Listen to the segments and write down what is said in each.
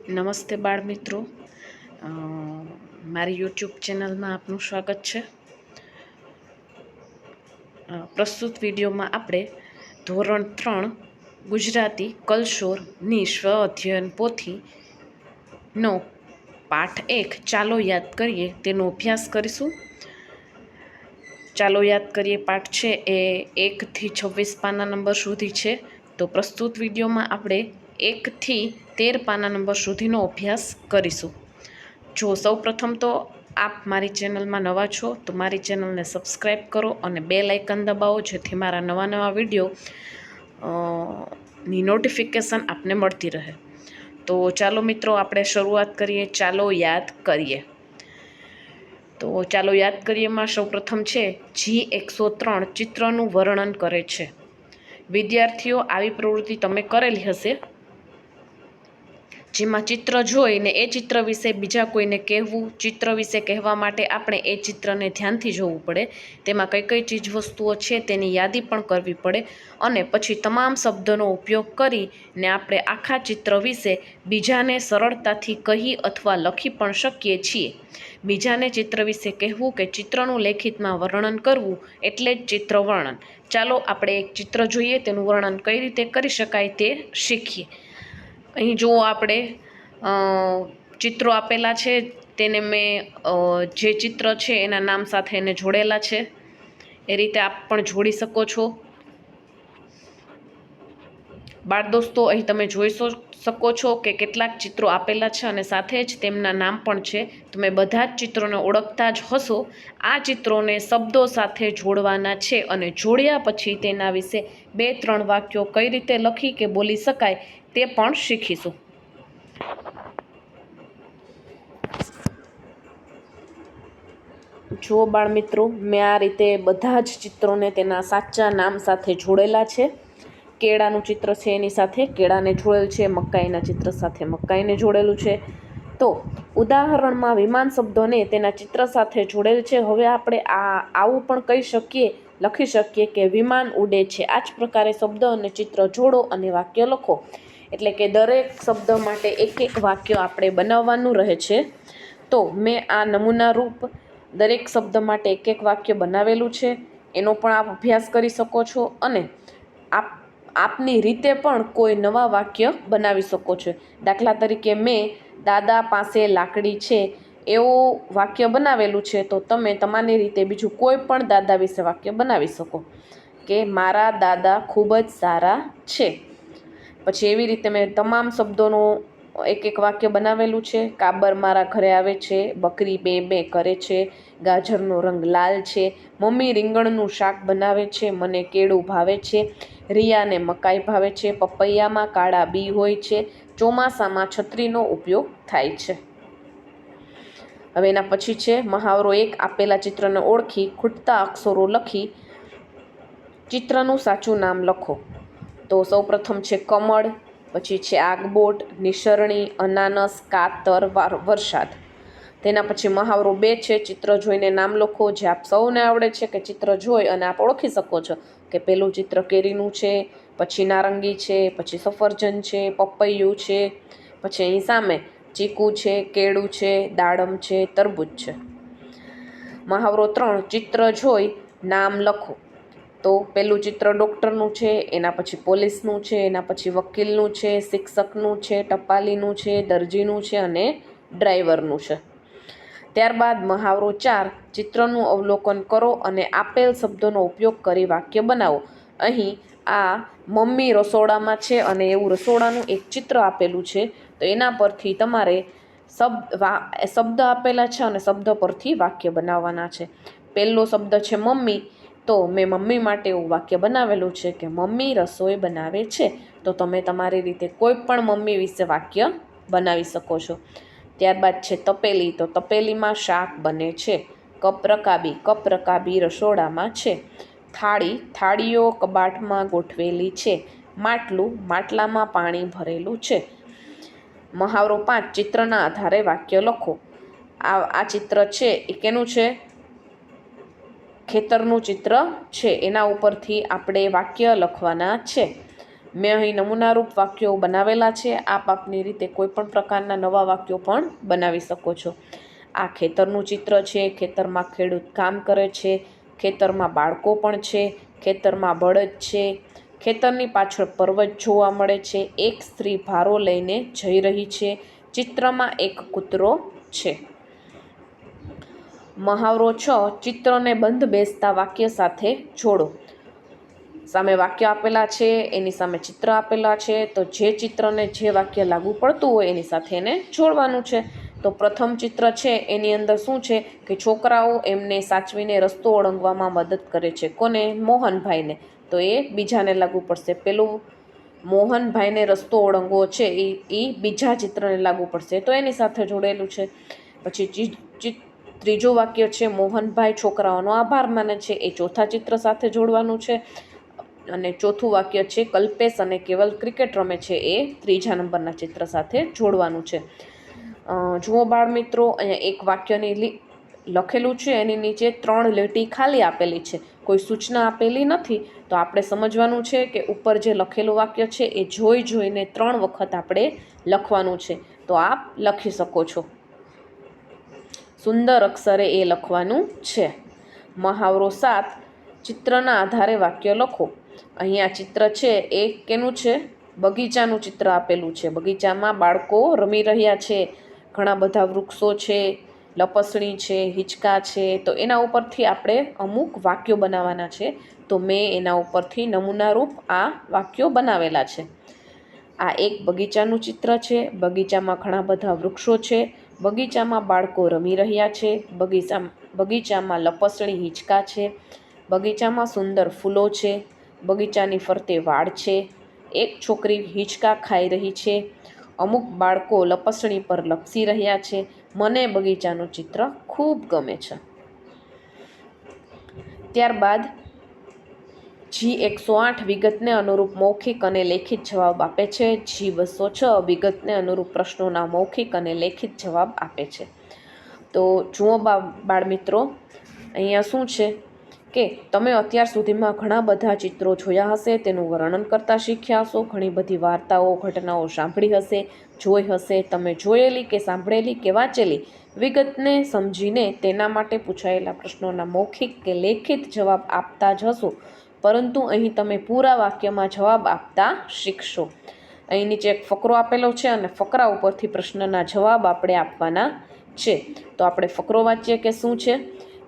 નમસ્તે બાળ મિત્રો, મારી યુટ્યુબ ચેનલમાં આપનું સ્વાગત છે। પ્રસ્તુત વિડીયોમાં આપણે ધોરણ 3 ગુજરાતી કલશોરની સ્વ અધ્યયન પોથીનો પાઠ 1 ચાલો યાદ કરીએ તેનો અભ્યાસ કરીશું। ચાલો યાદ કરીએ પાઠ છે એ 1 થી 26 પાના નંબર સુધી છે। તો પ્રસ્તુત વિડીયોમાં આપણે 1 થી 13 પાના નંબર સુધીનો અભ્યાસ કરીશું। જો સૌ પ્રથમ તો આપ મારી ચેનલમાં નવા છો તો મારી ચેનલને સબસ્ક્રાઈબ કરો અને બેલ આઇકન દબાવો, જેથી મારા નવા વિડીયો ની નોટિફિકેશન આપને મળતી રહે। તો ચાલો મિત્રો આપણે શરૂઆત કરીએ। ચાલો યાદ કરીએ। તો ચાલો યાદ કરીએમાં સૌ પ્રથમ છે G103 ચિત્રનું વર્ણન કરે છે। વિદ્યાર્થીઓ, આવી પ્રવૃત્તિ તમે કરેલી હશે, જેમાં ચિત્ર જોઈને એ ચિત્ર વિશે બીજા કોઈને કહેવું। ચિત્ર વિશે કહેવા માટે આપણે એ ચિત્રને ધ્યાનથી જોવું પડે, તેમાં કઈ કઈ ચીજ વસ્તુઓ છે તેની યાદી પણ કરવી પડે, અને પછી તમામ શબ્દોનો ઉપયોગ કરીને આપણે આખા ચિત્ર વિશે બીજાને સરળતાથી કહી અથવા લખી પણ શકીએ છીએ। બીજાને ચિત્ર વિશે કહેવું કે ચિત્રનું લેખિતમાં વર્ણન કરવું એટલે જ ચિત્ર વર્ણન। ચાલો આપણે એક ચિત્ર જોઈએ, તેનું વર્ણન કઈ રીતે કરી શકાય તે શીખીએ। અહીં જુઓ, આપણે ચિત્રો આપેલા છે, તેને મેં જે ચિત્ર છે એના નામ સાથે એને જોડેલા છે, એ રીતે આપ પણ જોડી શકો છો। બાળ દોસ્તો, અહીં તમે જોઈ શકો છો કે કેટલાક ચિત્રો આપેલા છે અને સાથે જ તેમના નામ પણ છે। તમે બધા જ ચિત્રોને ઓળખતા જ હશો। આ ચિત્રોને શબ્દો સાથે જોડવાના છે અને જોડ્યા પછી તેના વિશે 2-3 વાક્યો કઈ રીતે લખી કે બોલી શકાય તે પણ શીખીશું। જો બાળ મિત્રો, મેં આ રીતે બધા જ ચિત્રોને તેના સાચા નામ સાથે જોડેલા છે। કેળાનું ચિત્ર છે એની સાથે કેળાને જોડેલ છે, મકાઈના ચિત્ર સાથે મકાઈને જોડેલું છે। તો ઉદાહરણમાં વિમાન શબ્દોને તેના ચિત્ર સાથે જોડેલ છે। હવે આપણે આવું પણ કહી શકીએ, લખી શકીએ કે વિમાન ઉડે છે। આ જ પ્રકારે શબ્દ અને ચિત્ર જોડો અને વાક્ય લખો। એટલે કે દરેક શબ્દ માટે એક વાક્ય આપણે બનાવવાનું રહે છે। તો મેં આ નમૂના રૂપ દરેક શબ્દ માટે એક વાક્ય બનાવેલું છે, એનો પણ આપ અભ્યાસ કરી શકો છો અને આપની રીતે પણ કોઈ નવા વાક્ય બનાવી શકો છો। દાખલા તરીકે મેં દાદા પાસે લાકડી છે એવું વાક્ય બનાવેલું છે, તો તમે તમારી રીતે બીજું કોઈ પણ દાદા વિશે વાક્ય બનાવી શકો કે મારા દાદા ખૂબ જ સારા છે। પછી એવી રીતે મેં તમામ શબ્દોનું એક વાક્ય બનાવેલું છે। કાબર મારા ઘરે આવે છે, બકરી બે બે કરે છે, ગાજરનો રંગ લાલ છે, મમ્મી રીંગણનું શાક બનાવે છે, મને કેળું ભાવે છે, રિયાને મકાઈ ભાવે છે, પપૈયામાં કાળા બી હોય છે, ચોમાસામાં છત્રીનો ઉપયોગ થાય છે। હવે એના પછી છે મહાવરો 1, આપેલા ચિત્રને ઓળખી ખૂટતા અક્ષરો લખી ચિત્રનું સાચું નામ લખો। તો સૌ પ્રથમ છે કમળ, પછી છે આગબોટ, નિસરણી, અનાનસ, કાતર, વરસાદ। તેના પછી મહાવરો 2 છે ચિત્ર જોઈને નામ લખો, જે આપ સૌને આવડે છે કે ચિત્ર જોઈ અને આપ ઓળખી શકો છો કે પેલું ચિત્ર કેરીનું છે, પછી નારંગી છે, પછી સફરજન છે, પપૈયું છે, પછી અહીં સામે ચીકુ છે, કેળું છે, દાડમ છે, તરબૂચ છે। મહાવરો 3, ચિત્ર જોઈ નામ લખો। તો પેલું ચિત્ર ડૉક્ટરનું છે, એના પછી પોલીસનું છે, એના પછી વકીલનું છે, શિક્ષકનું છે, ટપાલીનું છે, દરજીનું છે અને ડ્રાઈવરનું છે। ત્યારબાદ મહાવરો 4, ચિત્રનું અવલોકન કરો અને આપેલ શબ્દોનો ઉપયોગ કરી વાક્ય બનાવો। અહીં આ મમ્મી રસોડામાં છે અને એવું રસોડાનું એક ચિત્ર આપેલું છે, તો એના પરથી તમારે શબ્દ આપેલા છે અને શબ્દ પરથી વાક્ય બનાવવાના છે। પહેલો શબ્દ છે મમ્મી, તો મેં મમ્મી માટે એવું વાક્ય બનાવેલું છે કે મમ્મી રસોઈ બનાવે છે। તો તમે તમારી રીતે કોઈ પણ મમ્મી વિશે વાક્ય બનાવી શકો છો। ત્યારબાદ છે તપેલી, તો તપેલીમાં શાક બને છે। કપ રકાબી રસોડામાં છે। થાળી, થાળીઓ કબાટમાં ગોઠવેલી છે। માટલું, માટલામાં પાણી ભરેલું છે। મહાવરો 5, ચિત્રના આધારે વાક્ય લખો। આ ચિત્ર છે એ કેનું છે? ખેતરનું ચિત્ર છે, એના ઉપરથી આપણે વાક્ય લખવાના છે। મેં અહીં નમૂનારૂપ વાક્યો બનાવેલા છે. આપ આપની રીતે કોઈ પણ પ્રકારના નવા વાક્યો પણ બનાવી શકો છો. આ ખેતરનું ચિત્ર છે. ખેતરમાં ખેડૂત કામ કરે છે. ખેતરમાં બાળકો પણ છે. ખેતરમાં બળદ છે. ખેતરની પાછળ પર્વત જોવા મળે છે. એક સ્ત્રી ભારો લઈને જઈ રહી છે. ચિત્રમાં એક કૂતરો છે. મહાવરો 6. ચિત્રને બંધ બેસતા વાક્ય સાથે જોડો. સામે વાક્ય આપેલા છે, એની સામે ચિત્ર આપેલા છે, તો જે ચિત્રને જે વાક્ય લાગુ પડતું હોય એની સાથે એને જોડવાનું છે. તો પ્રથમ ચિત્ર છે એની અંદર શું છે કે છોકરાઓ એમને સાચવીને રસ્તો ઓળંગવામાં મદદ કરે છે. કોને? મોહનભાઈને. તો એ બીજાને લાગુ પડશે. પેલું મોહનભાઈને રસ્તો ઓળંગવો છે એ બીજા ચિત્રને લાગુ પડશે, તો એની સાથે જોડેલું છે. પછી ત્રીજું વાક્ય છે મોહનભાઈ છોકરાઓનો આભાર માને છે, એ ચોથા ચિત્ર સાથે જોડવાનું છે. અને ચોથું વાક્ય છે કલ્પેશ અને કેવલ ક્રિકેટ રમે છે, એ ત્રીજા નંબરના ચિત્ર સાથે જોડવાનું છે. જુઓ બાળ મિત્રો, અહીંયા એક વાક્યની લખેલું છે, એની નીચે 3 લીટી ખાલી આપેલી છે, કોઈ સૂચના આપેલી નથી. તો આપણે સમજવાનું છે કે ઉપર જે લખેલું વાક્ય છે એ જોઈને 3 વખત આપણે લખવાનું છે. તો આપ લખી શકો છો. સુંદર અક્ષરે એ લખવાનું છે. મહાવરો 7. ચિત્રના આધારે વાક્ય લખો. અહીંયા ચિત્ર છે એ કેનું છે? બગીચાનું ચિત્ર આપેલું છે. બગીચામાં બાળકો રમી રહ્યા છે. ઘણા બધા વૃક્ષો છે, લપસણી છે, હિંચકા છે. તો એના ઉપરથી આપણે અમુક વાક્યો બનાવવાના છે. તો મેં એના ઉપરથી નમૂનારૂપ આ વાક્યો બનાવેલા છે. આ એક બગીચાનું ચિત્ર છે. બગીચામાં ઘણા બધા વૃક્ષો છે. બગીચામાં બાળકો રમી રહ્યા છે. બગીચામાં લપસણી હિંચકા છે. બગીચામાં સુંદર ફૂલો છે. બગીચાની ફરતે વાડ છે. એક છોકરી હિંચકા ખાઈ રહી છે. અમુક બાળકો લપસણી પર લપસી રહ્યા છે. મને બગીચાનું ચિત્ર ખૂબ ગમે છે. ત્યારબાદ G108 વિગતને અનુરૂપ મૌખિક અને લેખિત જવાબ આપે છે. G206 વિગતને અનુરૂપ પ્રશ્નોના મૌખિક અને લેખિત જવાબ આપે છે. તો જુઓ બાળ મિત્રો, અહીંયા શું છે કે તમે અત્યાર સુધીમાં ઘણા બધા ચિત્રો જોયા હશે, તેનું વર્ણન કરતા શીખ્યા હશો. ઘણી બધી વાર્તાઓ, ઘટનાઓ સાંભળી હશે, જોઈ હશે. તમે જોયેલી કે સાંભળેલી કે વાંચેલી વિગતને સમજીને તેના માટે પૂછાયેલા પ્રશ્નોના મૌખિક કે લેખિત જવાબ આપતા જ હશો. પરંતુ અહીં તમે પૂરા વાક્યમાં જવાબ આપતા શીખશો. અહીં નીચે એક ફકરો આપેલો છે અને ફકરા ઉપરથી પ્રશ્નના જવાબ આપણે આપવાના છે. તો આપણે ફકરો વાંચીએ કે શું છે.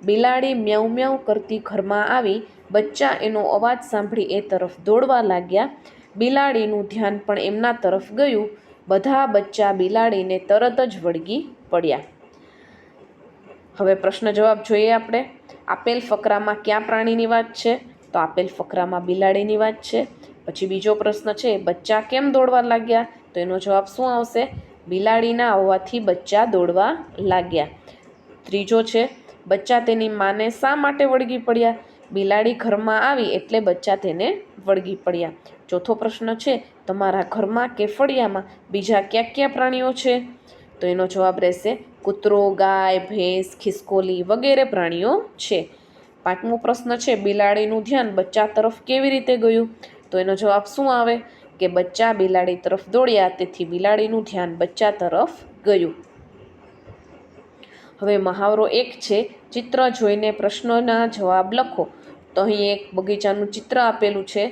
બિલાડી મ્યાઉ મ્યાઉ કરતી ઘરમાં આવી. બચ્ચા એનો અવાજ સાંભળી એ તરફ દોડવા લાગ્યા. બિલાડીનું ધ્યાન પણ એમના તરફ ગયું. બધા બચ્ચા બિલાડીને તરત જ વળગી પડ્યા. હવે પ્રશ્ન જવાબ જોઈએ આપણે. આપેલ ફકરામાં કયા પ્રાણીની વાત છે? તો આપેલ ફકરામાં બિલાડીની વાત છે. પછી બીજો પ્રશ્ન છે, બચ્ચા કેમ દોડવા લાગ્યા? તો એનો જવાબ શું આવશે? બિલાડીના આવવાથી બચ્ચા દોડવા લાગ્યા. ત્રીજો છે, બચ્ચા તેની માને શા માટે વળગી પડ્યા? બિલાડી ઘરમાં આવી એટલે બચ્ચા તેને વળગી પડ્યા. ચોથો પ્રશ્ન છે, તમારા ઘરમાં કે ફળિયામાં બીજા કયા કયા પ્રાણીઓ છે? તો એનો જવાબ રહેશે કૂતરો, ગાય, ભેંસ, ખિસકોલી વગેરે પ્રાણીઓ છે. પાંચમો પ્રશ્ન છે, બિલાડીનું ધ્યાન બચ્ચા તરફ કેવી રીતે ગયું? તો એનો જવાબ શું આવે કે બચ્ચા બિલાડી તરફ દોડ્યા, તેથી બિલાડીનું ધ્યાન બચ્ચા તરફ ગયું. હવે મહાવરો 1 છે, ચિત્ર જોઈને પ્રશ્નોના જવાબ લખો. તો અહીં એક બગીચાનું ચિત્ર આપેલું છે,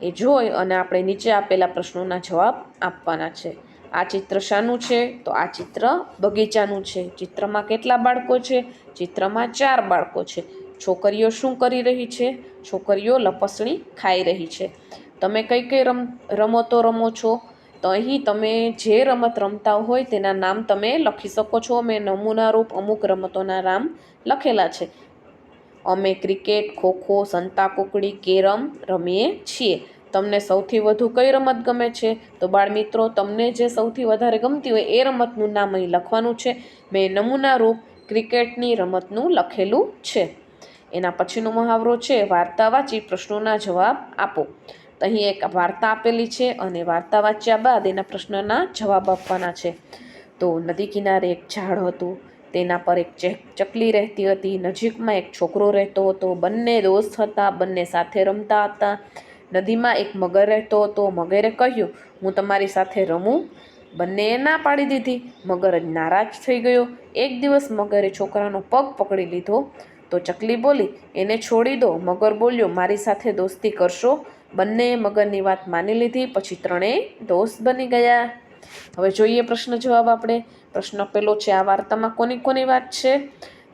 એ જોઈ અને આપણે નીચે આપેલા પ્રશ્નોના જવાબ આપવાના છે. આ ચિત્ર શાનું છે? તો આ ચિત્ર બગીચાનું છે. ચિત્રમાં કેટલા બાળકો છે? ચિત્રમાં 4 બાળકો છે. છોકરીઓ શું કરી રહી છે? છોકરીઓ લપસણી ખાઈ રહી છે. તમે કઈ કઈ રમતો રમો છો? તો અહીં તમે જે રમત રમતા હોય તેના નામ તમે લખી શકો છો. મેં નમૂનારૂપ અમુક રમતોના નામ લખેલા છે. અમે ક્રિકેટ, ખોખો, સંતાકૂકડી, કેરમ રમીએ છીએ. તમને સૌથી વધુ કઈ રમત ગમે છે? તો બાળ મિત્રો, તમને જે સૌથી વધારે ગમતી હોય એ રમતનું નામ અહીં લખવાનું છે. મેં નમૂનારૂપ ક્રિકેટની રમતનું લખેલું છે. એના પછીનો મહાવરો છે, વાર્તા વાંચી પ્રશ્નોના જવાબ આપો. તો અહીં એક વાર્તા આપેલી છે અને વાર્તા વાંચ્યા બાદ એના પ્રશ્નના જવાબ આપવાના છે. તો નદી કિનારે એક ઝાડ હતું. તેના પર એક ચકલી રહેતી હતી. નજીકમાં એક છોકરો રહેતો હતો. બંને દોસ્ત હતા. બંને સાથે રમતા હતા. નદીમાં એક મગર રહેતો હતો. મગરે કહ્યું, હું તમારી સાથે રમું? બંનેએ ના પાડી દીધી. મગર જ નારાજ થઈ ગયો. એક દિવસ મગરે છોકરાનો પગ પકડી લીધો તો ચકલી બોલી, એને છોડી દો. મગર બોલ્યો, મારી સાથે દોસ્તી કરશો? બંનેએ મગરની વાત માની લીધી. પછી ત્રણેય દોસ્ત બની ગયા. હવે જોઈએ પ્રશ્ન જવાબ આપણે. પ્રશ્ન પહેલો છે, આ વાર્તામાં કોની કોની વાત છે?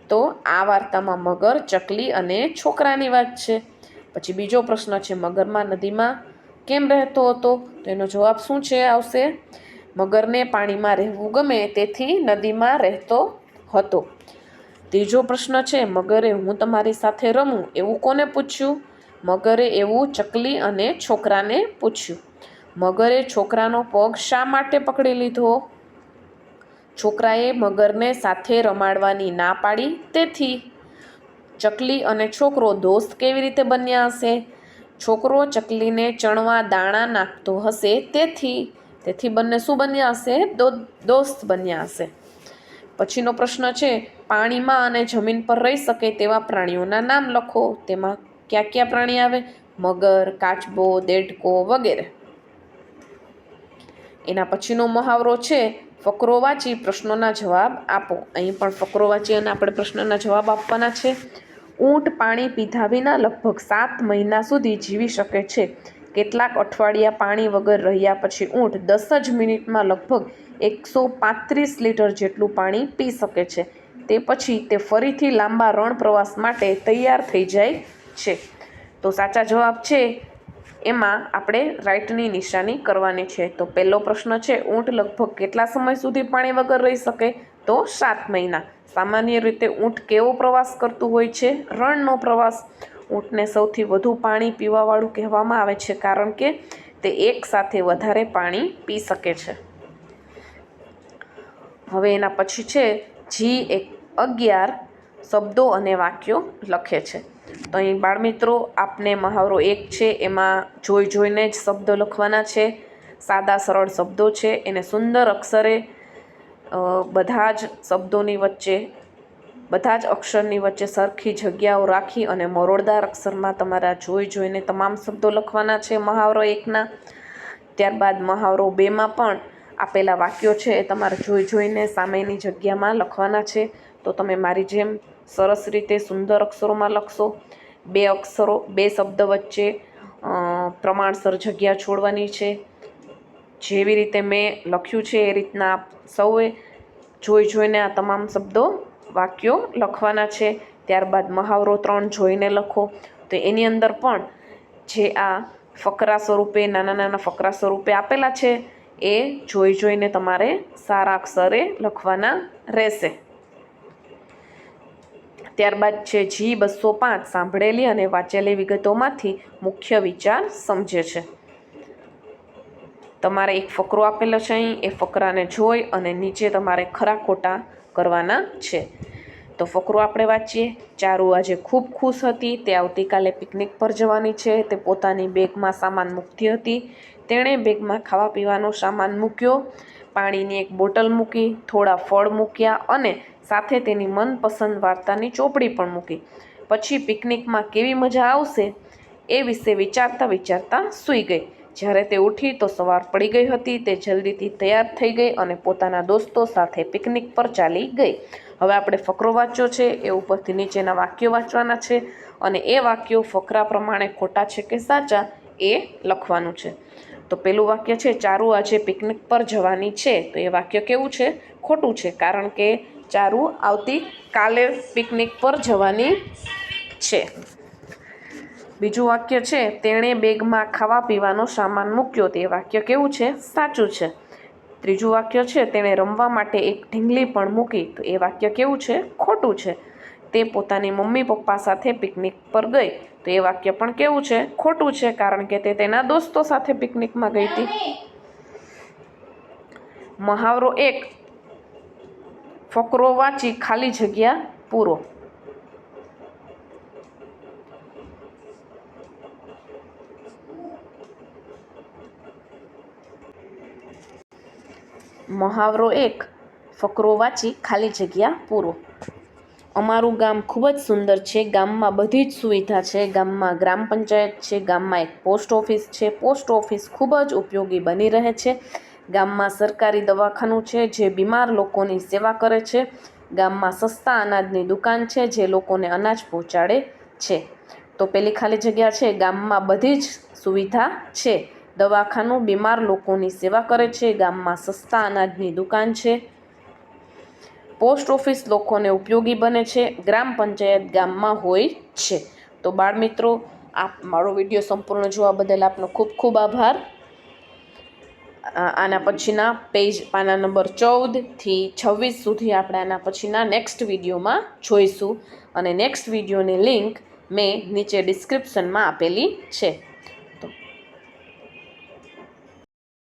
તો આ વાર્તામાં મગર, ચકલી અને છોકરાની વાત છે. પછી બીજો પ્રશ્ન છે, મગરમાં નદીમાં કેમ રહેતો હતો? તો એનો જવાબ શું છે આવશે? મગરને પાણીમાં રહેવું ગમે તેથી નદીમાં રહેતો હતો. ત્રીજો પ્રશ્ન છે, મગરે હું તમારી સાથે રમું એવું કોને પૂછ્યું? મગરે એવું ચકલી અને છોકરાને પૂછ્યું. મગરે છોકરાનો પગ શા માટે પકડી લીધો? છોકરાએ મગરને સાથે રમાડવાની ના પાડી તેથી. ચકલી અને છોકરો દોસ્ત કેવી રીતે બન્યા હશે? છોકરો ચકલીને ચણવા દાણા નાખતો હશે તેથી બંને શું બન્યા હશે? દોસ્ત બન્યા હશે. પછીનો પ્રશ્ન છે, પાણીમાં અને જમીન પર રહી શકે તેવા પ્રાણીઓના નામ લખો. તેમાં કયા કયા પ્રાણી આવે? મગર, કાચબો, દેડકો વગેરે. એના પછીનો મહાવરો છે, ફકરો વાંચી પ્રશ્નોના જવાબ આપો. અહીં પણ ફકરો વાંચી અને આપણે પ્રશ્નના જવાબ આપવાના છે. ઊંટ પાણી પીધા વિના લગભગ 7 મહિના સુધી જીવી શકે છે. કેટલાક અઠવાડિયા પાણી વગર રહ્યા પછી ઊંટ 10 જ મિનિટમાં લગભગ 135 લીટર જેટલું પાણી પી શકે છે. તે પછી તે ફરીથી લાંબા રણ પ્રવાસ માટે તૈયાર થઈ જાય છે. તો સાચા જવાબ છે એમાં આપણે રાઈટની નિશાની કરવાની છે. તો પહેલો પ્રશ્ન છે, ઊંટ લગભગ કેટલા સમય સુધી પાણી વગર રહી શકે? તો 7 મહિના. સામાન્ય રીતે ઊંટ કેવો પ્રવાસ કરતું હોય છે? રણનો પ્રવાસ. ઊંટને સૌથી વધુ પાણી પીવાવાળું કહેવામાં આવે છે કારણ કે તે એક સાથે વધારે પાણી પી શકે છે. હવે એના પછી છે, G11 શબ્દો અને વાક્યો લખે છે. તો અહીં બાળમિત્રો આપને મહાવરો 1 છે એમાં જોઈને જ શબ્દો લખવાના છે. સાદા સરળ શબ્દો છે, એને સુંદર અક્ષરે બધા જ શબ્દોની વચ્ચે, બધા જ અક્ષરની વચ્ચે સરખી જગ્યાઓ રાખી અને મરોડદાર અક્ષરમાં તમારા જોઈને તમામ શબ્દો લખવાના છે મહાવરો 1ના. ત્યારબાદ મહાવરો 2માં પણ આપેલા વાક્યો છે એ તમારે જોઈને સામેની જગ્યામાં લખવાના છે. તો તમે મારી જેમ સરસ રીતે સુંદર અક્ષરોમાં લખશો. બે શબ્દ વચ્ચે પ્રમાણસર જગ્યા છોડવાની છે. જેવી રીતે મેં લખ્યું છે એ રીતના સૌએ જોઈને આ તમામ શબ્દો વાક્યો લખવાના છે. ત્યારબાદ મહાવરો 3 જોઈને લખો. તો એની અંદર પણ જે આ ફકરા સ્વરૂપે, નાના નાના ફકરા સ્વરૂપે આપેલા છે એ જોઈને તમારે સારા અક્ષરે લખવાના રહેશે. ત્યારબાદ છે G205 સાંભળેલી અને વાંચેલી વિગતોમાંથી મુખ્ય વિચાર સમજે છે. તમારે એક ફકરો આપેલો છે અહીં, એ ફકરાને જોઈ અને નીચે તમારે ખરા ખોટા કરવાના છે. તો ફકરો આપણે વાંચીએ. ચારુ આજે ખૂબ ખુશ હતી. તે આવતીકાલે પિકનિક પર જવાની છે. તે પોતાની બેગમાં સામાન મૂકતી હતી. તેણે બેગમાં ખાવા પીવાનો સામાન મૂક્યો, પાણીની એક બોટલ મૂકી, થોડા ફળ મૂક્યા અને સાથે તેની મનપસંદ વાર્તાની ચોપડી પણ મૂકી. પછી પિકનિકમાં કેવી મજા આવશે એ વિશે વિચારતા સૂઈ ગઈ. જ્યારે તે ઉઠી તો સવાર પડી ગઈ હતી. તે જલ્દીથી તૈયાર થઈ ગઈ અને પોતાના દોસ્તો સાથે પિકનિક પર ચાલી ગઈ. હવે આપણે ફકરો વાંચ્યો છે એ ઉપરથી નીચેના વાક્યો વાંચવાના છે અને એ વાક્યો ફકરા પ્રમાણે ખોટા છે કે સાચા એ લખવાનું છે. તો પેલું વાક્ય છે, ચારુ આજે પિકનિક પર જવાની છે. તો એ વાક્ય કેવું છે? ખોટું છે, કારણ કે ચારુ આવતીકાલે પિકનિક પર જવાની છે. બીજું વાક્ય છે, તેણે બેગમાં ખાવા પીવાનો સામાન મૂક્યો. તે વાક્ય કેવું છે? સાચું છે. ત્રીજું વાક્ય છે, તેણે રમવા માટે એક ઢીંગલી પણ મૂકી. તો એ વાક્ય કેવું છે? ખોટું છે. તે પોતાની મમ્મી પપ્પા સાથે પિકનિક પર ગઈ. તો એ વાક્ય પણ કેવું છે? ખોટું છે, કારણ કે તે તેના દોસ્તો સાથે પિકનિકમાં ગઈ હતી. મહાવરો 1 ફકરો વાંચી ખાલી જગ્યા પૂરો. મહાવરો 1 ફકરો વાંચી ખાલી જગ્યા પૂરો. અમારું ગામ ખૂબ જ સુંદર છે. ગામમાં બધી જ સુવિધા છે. ગામમાં ગ્રામ પંચાયત છે, ગામમાં એક પોસ્ટ ઓફિસ છે. પોસ્ટ ઓફિસ ખૂબ જ ઉપયોગી બની રહે છે. ગામમાં સરકારી દવાખાનું છે જે બીમાર લોકોની સેવા કરે છે. ગામમાં સસ્તા અનાજની દુકાન છે જે લોકોને અનાજ પહોંચાડે છે. તો પેલી ખાલી જગ્યા છે, ગામમાં બધી જ સુવિધા છે. દવાખાનું બીમાર લોકોની સેવા કરે છે. ગામમાં સસ્તા અનાજની દુકાન છે. પોસ્ટ ઓફિસ લોકોને ઉપયોગી બને છે. ગ્રામ પંચાયત ગામમાં હોય છે. તો બાળ મિત્રો, આપ મારો વિડીયો સંપૂર્ણ જોવા બદલ આપનો ખૂબ ખૂબ આભાર. આના પછીના પેજ પાના નંબર 14થી 26 સુધી આપણે આના પછીના નેક્સ્ટ વિડીયોમાં જોઈશું. અને નેક્સ્ટ વિડીયોની લિંક મેં નીચે ડિસ્ક્રિપ્શનમાં આપેલી છે.